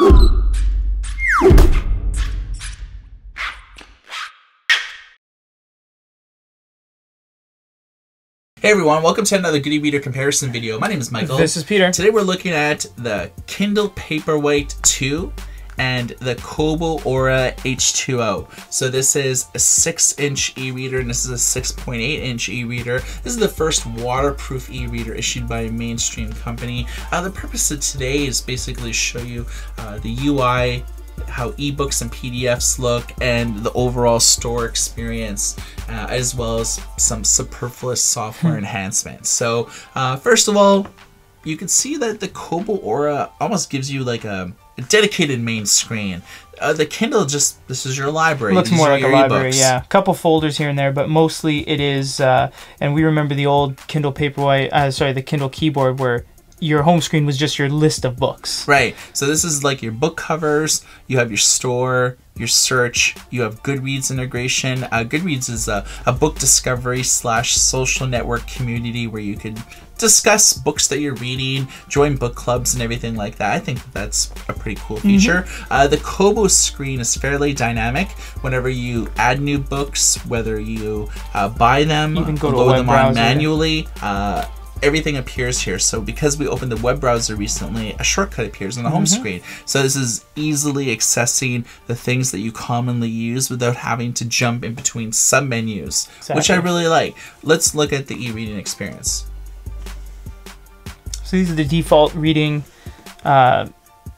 Hey everyone, welcome to another good e-reader comparison video. My name is Michael. This is Peter. Today we're looking at the Kindle Paperwhite 2 and the Kobo H2O. So this is a 6-inch e-reader and this is a 6.8-inch e-reader. This is the first waterproof e-reader issued by a mainstream company. The purpose of today is basically to show you the UI, how ebooks and PDFs look, and the overall store experience, as well as some superfluous software enhancements. So first of all, you can see that the Kobo Aura almost gives you like a dedicated main screen. The Kindle just, this is your library. Looks more like a library, yeah. A couple folders here and there, but mostly it is, and we remember the old Kindle Paperwhite, sorry, the Kindle keyboard where your home screen was just your list of books. Right. So this is like your book covers, you have your store, your search, you have Goodreads integration. Goodreads is a book discovery / social network community where you could discuss books that you're reading, join book clubs and everything like that. I think that's a pretty cool feature. The Kobo screen is fairly dynamic. Whenever you add new books, whether you buy them, you can go to load a web them browser on manually, everything appears here. So because we opened the web browser recently, a shortcut appears on the home screen. So this is easily accessing the things that you commonly use without having to jump in between submenus, which I really like. Let's look at the e-reading experience. So these are the default reading, the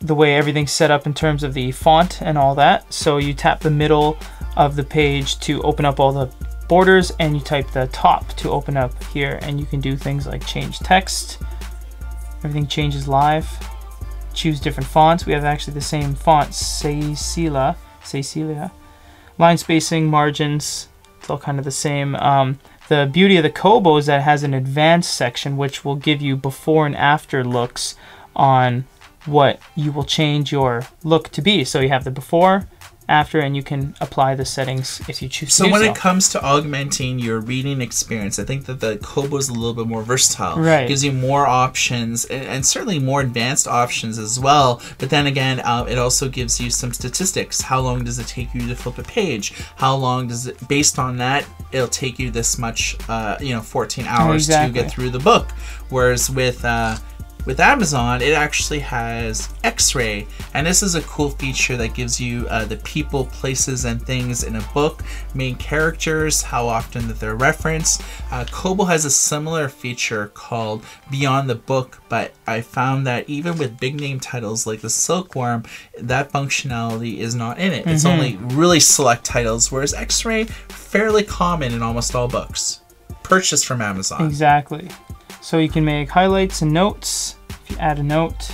way everything's set up in terms of the font and all that. So you tap the middle of the page to open up all the borders, and you type the top to open up here, and you can do things like change text. Everything changes live. Choose different fonts. We have actually the same font, Cecilia. Line spacing, margins, it's all kind of the same. The beauty of the Kobo is that it has an advanced section which will give you before and after looks on what you will change your look to be. So you have the before, after, and you can apply the settings if you choose to do so. So when it comes to augmenting your reading experience, I think that the Kobo is a little bit more versatile. Right. It gives you more options and certainly more advanced options as well. But then again, it also gives you some statistics. How long does it take you to flip a page? How long does it, based on that, it'll take you this much, 14 hours to get through the book. Whereas with Amazon, it actually has X-ray, and this is a cool feature that gives you the people, places, and things in a book, main characters, how often that they're referenced. Kobo has a similar feature called Beyond the Book, but I found that even with big name titles like the Silkworm, that functionality is not in it. It's only really select titles, whereas X-ray, fairly common in almost all books. Purchased from Amazon. Exactly. So you can make highlights and notes. If you add a note,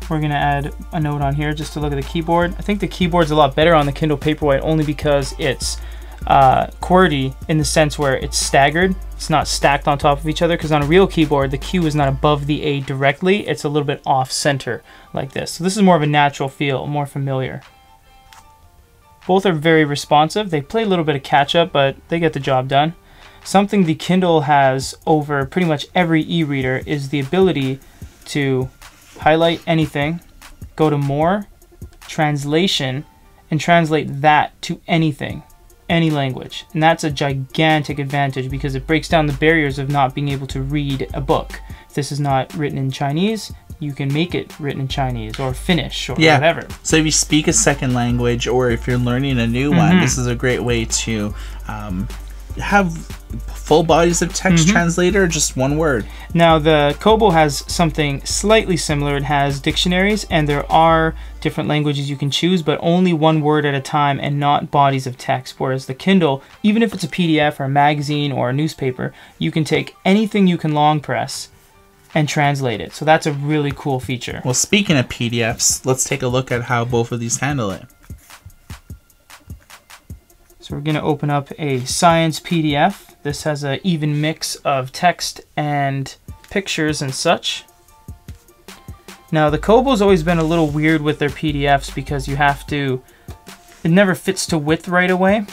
we're going to add a note on here just to look at the keyboard. I think the keyboard's a lot better on the Kindle Paperwhite only because it's QWERTY in the sense where it's staggered. It's not stacked on top of each other, because on a real keyboard, the Q is not above the A directly. It's a little bit off center like this. So this is more of a natural feel, more familiar. Both are very responsive. They play a little bit of catch up, but they get the job done. Something the Kindle has over pretty much every e-reader is the ability to highlight anything, go to more, translation, and translate that to anything, any language. And that's a gigantic advantage because it breaks down the barriers of not being able to read a book. If this is not written in Chinese, you can make it written in Chinese or Finnish or whatever. So if you speak a second language or if you're learning a new one, this is a great way to have full bodies of text translator, just one word. Now the Kobo has something slightly similar. It has dictionaries, and there are different languages you can choose, but only one word at a time and not bodies of text. Whereas the Kindle, even if it's a PDF or a magazine or a newspaper, you can take anything you can long press and translate it. So that's a really cool feature. Well, speaking of PDFs, let's take a look at how both of these handle it. So we're going to open up a science PDF. This has an even mix of text and pictures and such. Now the Kobo's always been a little weird with their PDFs because you have to, it never fits to width right away,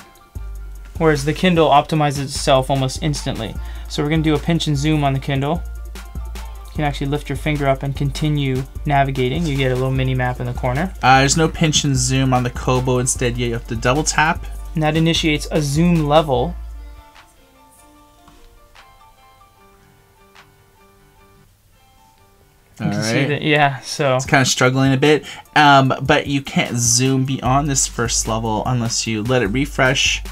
whereas the Kindle optimizes itself almost instantly. So we're going to do a pinch and zoom on the Kindle. You can actually lift your finger up and continue navigating. You get a little mini map in the corner. There's no pinch and zoom on the Kobo. Instead, you have to double tap. And that initiates a zoom level. All right. Yeah, so it's kind of struggling a bit, but you can't zoom beyond this first level unless you let it refresh.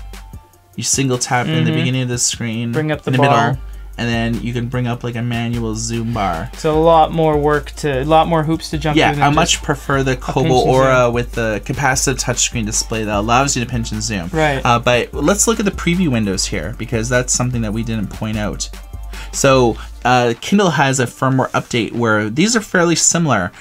You single tap in the beginning of the screen, bring up the in bar. middle, and then you can bring up like a manual zoom bar. It's a lot more a lot more hoops to jump through. Yeah, I much prefer the Kobo Aura with the capacitive touchscreen display that allows you to pinch and zoom. Right. But let's look at the preview windows here, because that's something that we didn't point out. So Kindle has a firmware update where these are fairly similar.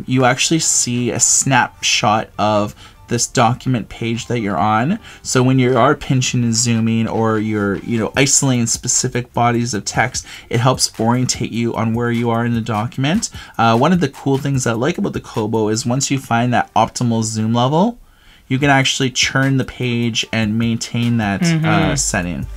You actually see a snapshot of this document page that you're on. So when you are pinching and zooming, or you're isolating specific bodies of text, it helps orientate you on where you are in the document. One of the cool things I like about the Kobo is once you find that optimal zoom level, you can actually churn the page and maintain that setting.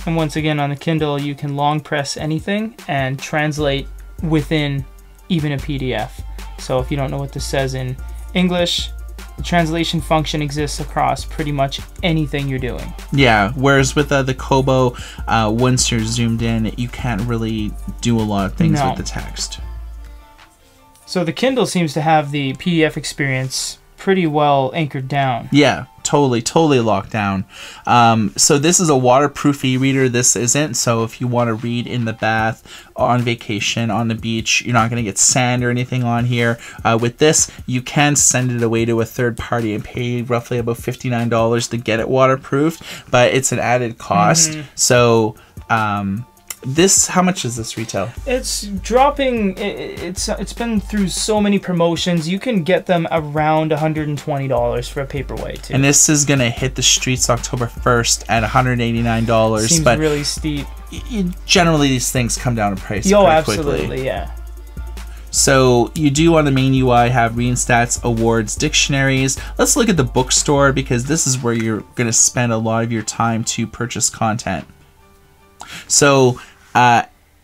And once again, on the Kindle, you can long press anything and translate within even a PDF. So if you don't know what this says in English, the translation function exists across pretty much anything you're doing. Yeah, whereas with the Kobo, once you're zoomed in, you can't really do a lot of things with the text. So the Kindle seems to have the PDF experience pretty well anchored down. Yeah, totally locked down. So this is a waterproof e-reader. This isn't. So if you want to read in the bath, on vacation, on the beach, you're not going to get sand or anything on here. With this, you can send it away to a third party and pay roughly about $59 to get it waterproofed, but it's an added cost. So this, how much does this retail? It's dropping. It's been through so many promotions. You can get them around $120 for a Paperwhite too. And this is gonna hit the streets October 1st at $189. Seems but really steep. Generally, these things come down in price pretty absolutely quickly. Yeah. So you do on the main UI have reading stats, awards, dictionaries. Let's look at the bookstore, because this is where you're gonna spend a lot of your time to purchase content. So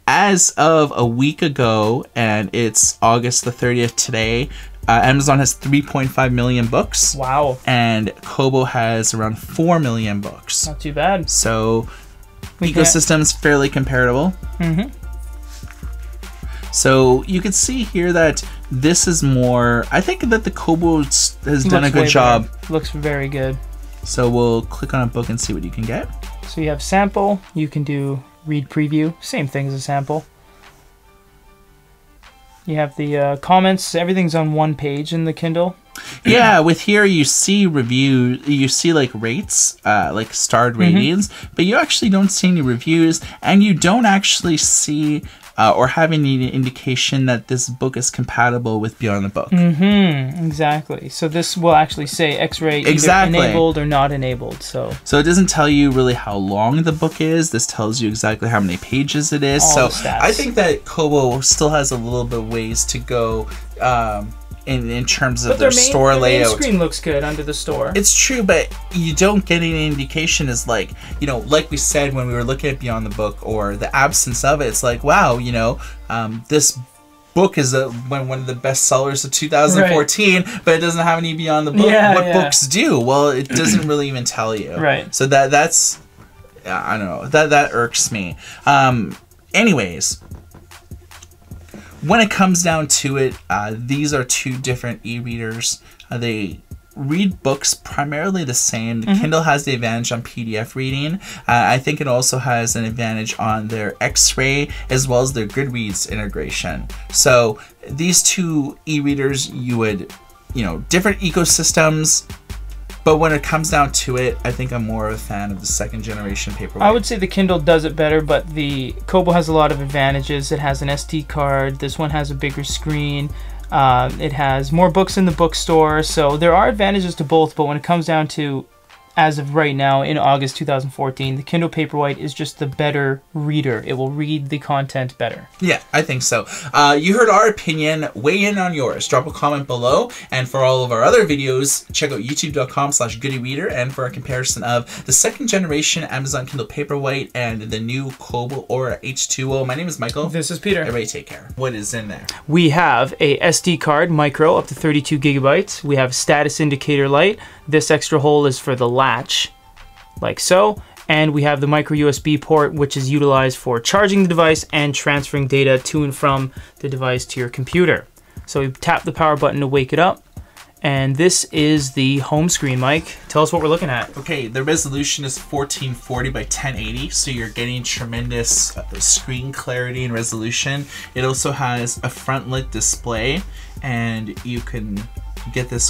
as of a week ago, and it's August the 30th today, Amazon has 3.5 million books. Wow. And Kobo has around 4 million books. Not too bad. So ecosystem's fairly comparable. So you can see here that this is more, I think that the Kobo has done a good job. Looks very good. So we'll click on a book and see what you can get. So you have sample, you can do read preview, same thing as a sample. You have the comments, everything's on one page in the Kindle. Yeah, with here you see review, you see like rates, like starred ratings, but you actually don't see any reviews, and you don't actually see or have any indication that this book is compatible with Beyond the Book. Exactly. So this will actually say X-ray either enabled or not enabled. So it doesn't tell you really how long the book is. This tells you exactly how many pages it is. All so the stats. I think that Kobo still has a little bit of ways to go in terms of their store layout. Main screen looks good under the store. It's true, but you don't get any indication as like, like we said when we were looking at Beyond the Book, or the absence of it. It's like, wow, this book is one of the best sellers of 2014, but it doesn't have any Beyond the Book. What books do? Well, it doesn't really even tell you. Right. So that's, I don't know, that irks me. Anyways, when it comes down to it, these are two different e-readers. They read books primarily the same. The Kindle has the advantage on PDF reading. I think it also has an advantage on their X-ray as well as their Goodreads integration. So these two e-readers, you would, different ecosystems. But when it comes down to it, I think I'm more of a fan of the second generation Paperwhite. I would say the Kindle does it better, but the Kobo has a lot of advantages. It has an SD card. This one has a bigger screen. It has more books in the bookstore. So there are advantages to both, but when it comes down to as of right now in August 2014, the Kindle Paperwhite is just the better reader. It will read the content better. Yeah, I think so. You heard our opinion. Weigh in on yours. Drop a comment below. And for all of our other videos, check out youtube.com/goodyreader. And for a comparison of the second generation Amazon Kindle Paperwhite and the new Kobo H2O. My name is Michael. This is Peter. Everybody take care. What is in there? We have a SD card, micro, up to 32 gigabytes. We have status indicator light. This extra hole is for the latch, like so. And we have the micro USB port, which is utilized for charging the device and transferring data to and from the device to your computer. So we tap the power button to wake it up. And this is the home screen, Mike. Tell us what we're looking at. Okay, the resolution is 1440 by 1080, so you're getting tremendous screen clarity and resolution. It also has a front lit display, and you can get this